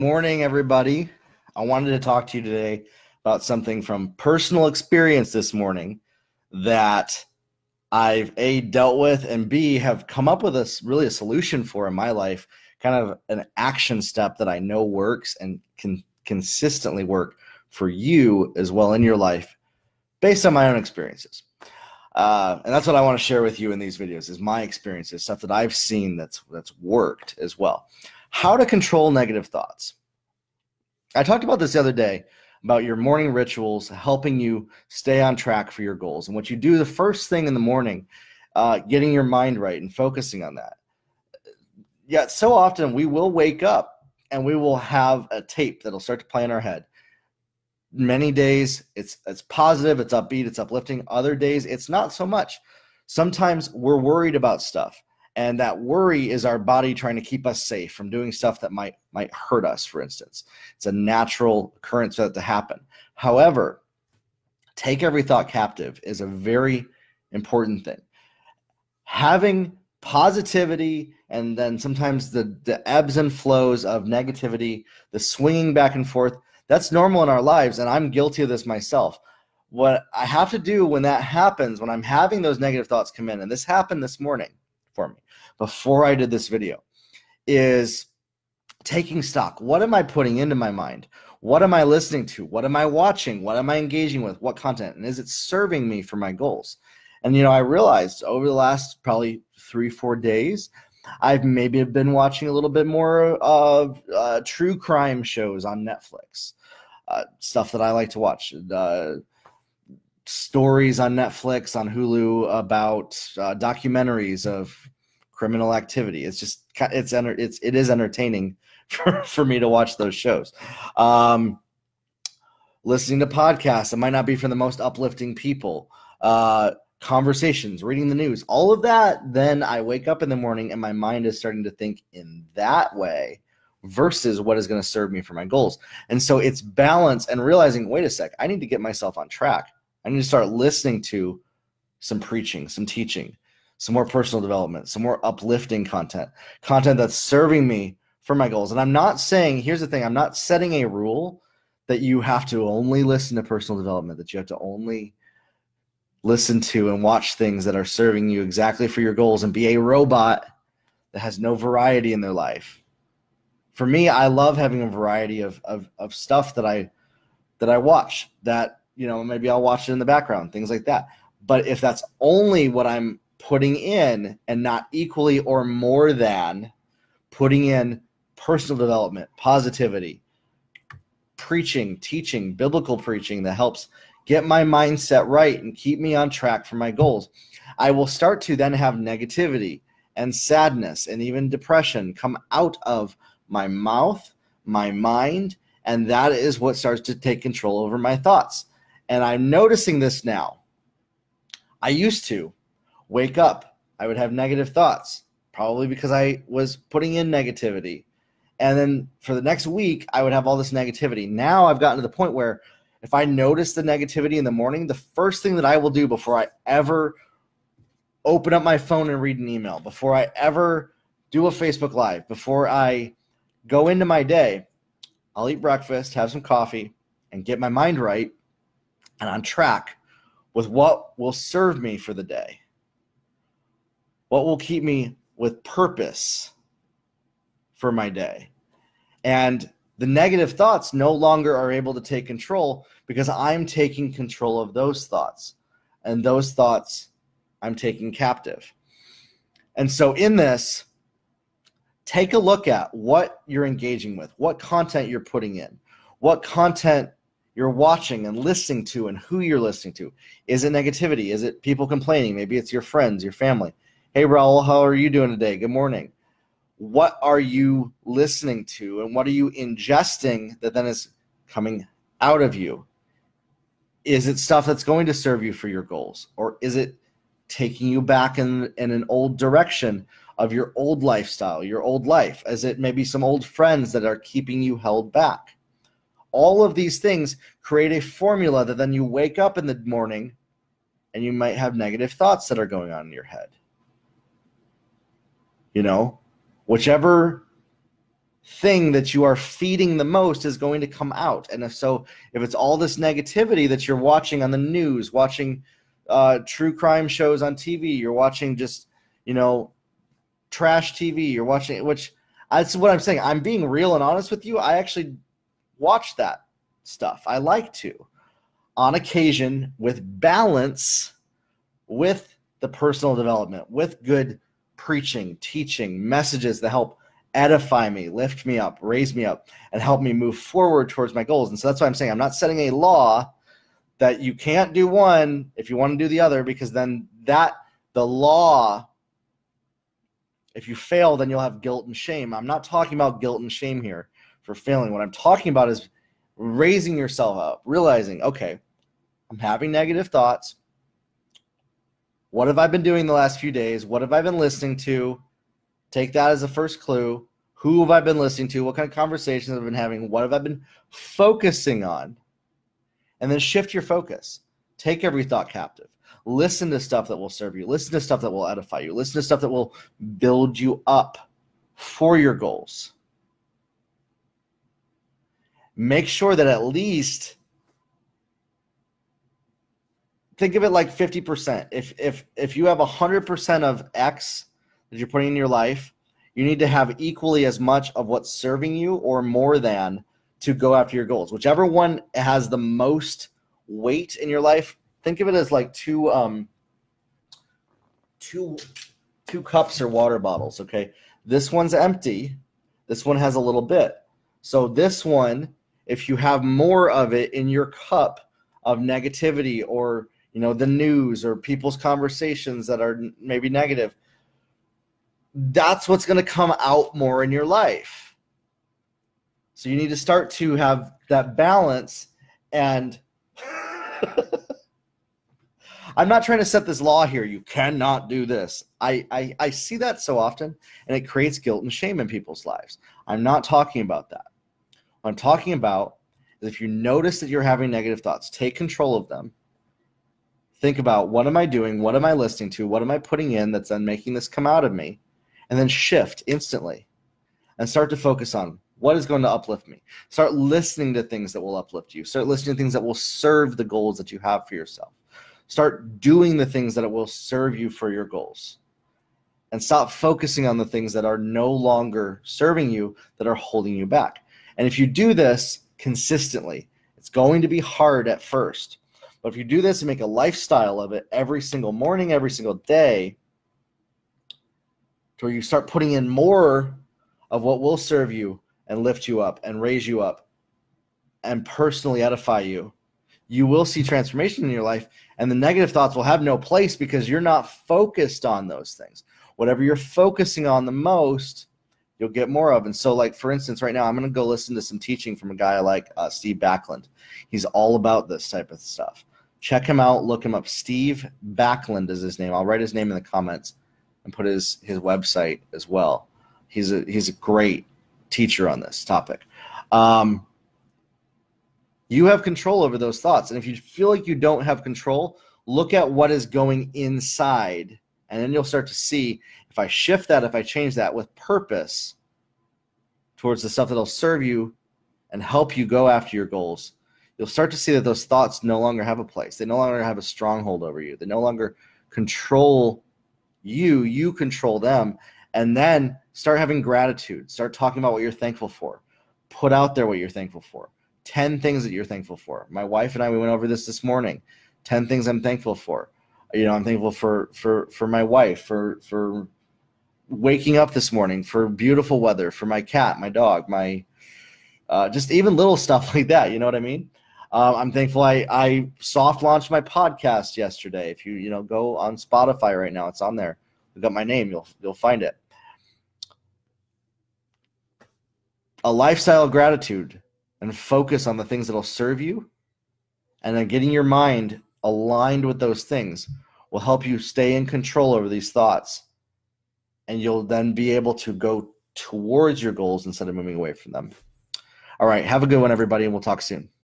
Morning, everybody. I wanted to talk to you today about something from personal experience this morning that I've A, dealt with, and B, have come up with a solution for in my life, kind of an action step that I know works and can consistently work for you as well in your life based on my own experiences. And that's what I want to share with you in these videos is my experiences, stuff that I've seen that's worked as well. How to control negative thoughts. I talked about this the other day about your morning rituals helping you stay on track for your goals. And what you do the first thing in the morning, getting your mind right and focusing on that. Yet so often we will wake up and we will have a tape that'll start to play in our head. Many days it's positive, it's upbeat, it's uplifting. Other days it's not so much. Sometimes we're worried about stuff. And that worry is our body trying to keep us safe from doing stuff that might hurt us, for instance. It's a natural occurrence for that to happen. However, take every thought captive is a very important thing. Having positivity and then sometimes the ebbs and flows of negativity, the swinging back and forth, that's normal in our lives, and I'm guilty of this myself. What I have to do when that happens, when I'm having those negative thoughts come in, and this happened this morning for me before I did this video, is taking stock. What am I putting into my mind? What am I listening to? What am I watching? What am I engaging with? What content? And is it serving me for my goals? And, I realized over the last probably 3-4 days, I've maybe been watching a little bit more of true crime shows on Netflix, stuff that I like to watch, stories on Netflix, on Hulu about documentaries of criminal activity. It is entertaining for me to watch those shows. Listening to podcasts that might not be for the most uplifting people, conversations, reading the news, all of that. Then I wake up in the morning and my mind is starting to think in that way versus what is going to serve me for my goals. And so it's balance and realizing, wait a sec, I need to get myself on track. I need to start listening to some preaching, some teaching, some more personal development, some more uplifting content that's serving me for my goals. And I'm not saying, here's the thing, I'm not setting a rule that you have to only listen to personal development, that you have to only listen to and watch things that are serving you exactly for your goals and be a robot that has no variety in their life. For me, I love having a variety of stuff that I watch that, maybe I'll watch it in the background, things like that. But if that's only what I'm putting in and not equally or more than putting in personal development, positivity, preaching, teaching, biblical preaching that helps get my mindset right and keep me on track for my goals, I will start to then have negativity and sadness and even depression come out of my mouth, my mind, and that is what starts to take control over my thoughts. And I'm noticing this now. I used to wake up, I would have negative thoughts, probably because I was putting in negativity. And then for the next week, I would have all this negativity. Now I've gotten to the point where if I notice the negativity in the morning, the first thing that I will do before I ever open up my phone and read an email, before I ever do a Facebook Live, before I go into my day, I'll eat breakfast, have some coffee, and get my mind right and on track with what will serve me for the day, what will keep me with purpose for my day. And the negative thoughts no longer are able to take control because I'm taking control of those thoughts. And those thoughts I'm taking captive. And so in this, take a look at what you're engaging with, what content you're putting in, what content you're watching and listening to and who you're listening to. Is it negativity? Is it people complaining? Maybe it's your friends, your family. Hey, Raul, how are you doing today? Good morning. What are you listening to and what are you ingesting that then is coming out of you? Is it stuff that's going to serve you for your goals? Or is it taking you back in an old direction of your old lifestyle, your old life? Is it maybe some old friends that are keeping you held back? All of these things create a formula that then you wake up in the morning and you might have negative thoughts that are going on in your head. Whichever thing that you are feeding the most is going to come out. And if it's all this negativity that you're watching on the news, watching true crime shows on TV, you're watching just, trash TV, you're watching, that's what I'm saying. I'm being real and honest with you. I actually watch that stuff. I like to, on occasion, with balance, with the personal development, with good preaching, teaching, messages that help edify me, lift me up, raise me up, and help me move forward towards my goals. And so that's why I'm saying I'm not setting a law that you can't do one if you want to do the other, because then the law, if you fail, then you'll have guilt and shame. I'm not talking about guilt and shame here for failing. What I'm talking about is raising yourself up, realizing, okay, I'm having negative thoughts. What have I been doing the last few days? What have I been listening to? Take that as a first clue. Who have I been listening to? What kind of conversations have I been having? What have I been focusing on? And then shift your focus. Take every thought captive. Listen to stuff that will serve you. Listen to stuff that will edify you. Listen to stuff that will build you up for your goals. Make sure that at least, think of it like 50%. If you have 100% of X that you're putting in your life, you need to have equally as much of what's serving you or more than to go after your goals. Whichever one has the most weight in your life, think of it as like two cups or water bottles, okay? This one's empty. This one has a little bit. So this one, if you have more of it in your cup of negativity or, the news or people's conversations that are maybe negative, that's what's going to come out more in your life. So you need to start to have that balance. And I'm not trying to set this law here. You cannot do this. I see that so often, and it creates guilt and shame in people's lives. I'm not talking about that. What I'm talking about is if you notice that you're having negative thoughts, take control of them. Think about, what am I doing? What am I listening to? What am I putting in that's then making this come out of me? And then shift instantly and start to focus on what is going to uplift me. Start listening to things that will uplift you. Start listening to things that will serve the goals that you have for yourself. Start doing the things that it will serve you for your goals. And stop focusing on the things that are no longer serving you, that are holding you back. And if you do this consistently, it's going to be hard at first. But if you do this and make a lifestyle of it every single morning, every single day, to where you start putting in more of what will serve you and lift you up and raise you up and personally edify you, you will see transformation in your life, and the negative thoughts will have no place because you're not focused on those things. Whatever you're focusing on the most, you'll get more of. And so, like, for instance, right now, I'm going to go listen to some teaching from a guy like Steve Backlund. He's all about this type of stuff. Check him out. Look him up. Steve Backlund is his name. I'll write his name in the comments and put his website as well. He's a great teacher on this topic. You have control over those thoughts. And if you feel like you don't have control, look at what is going inside. And then you'll start to see, if I shift that, if I change that with purpose towards the stuff that'll serve you and help you go after your goals, you'll start to see that those thoughts no longer have a place. They no longer have a stronghold over you. They no longer control you. You control them. And then start having gratitude. Start talking about what you're thankful for. Put out there what you're thankful for. 10 things that you're thankful for. My wife and I, we went over this morning. 10 things I'm thankful for. I'm thankful for my wife, for waking up this morning, for beautiful weather, for my cat, my dog, my just even little stuff like that. You know what I mean? I'm thankful I soft launched my podcast yesterday. If you go on Spotify right now, it's on there. We've got my name. You'll find it. A lifestyle of gratitude and focus on the things that'll serve you, and then getting your mind aligned with those things will help you stay in control over these thoughts, and you'll then be able to go towards your goals instead of moving away from them. All right, have a good one, everybody, and we'll talk soon.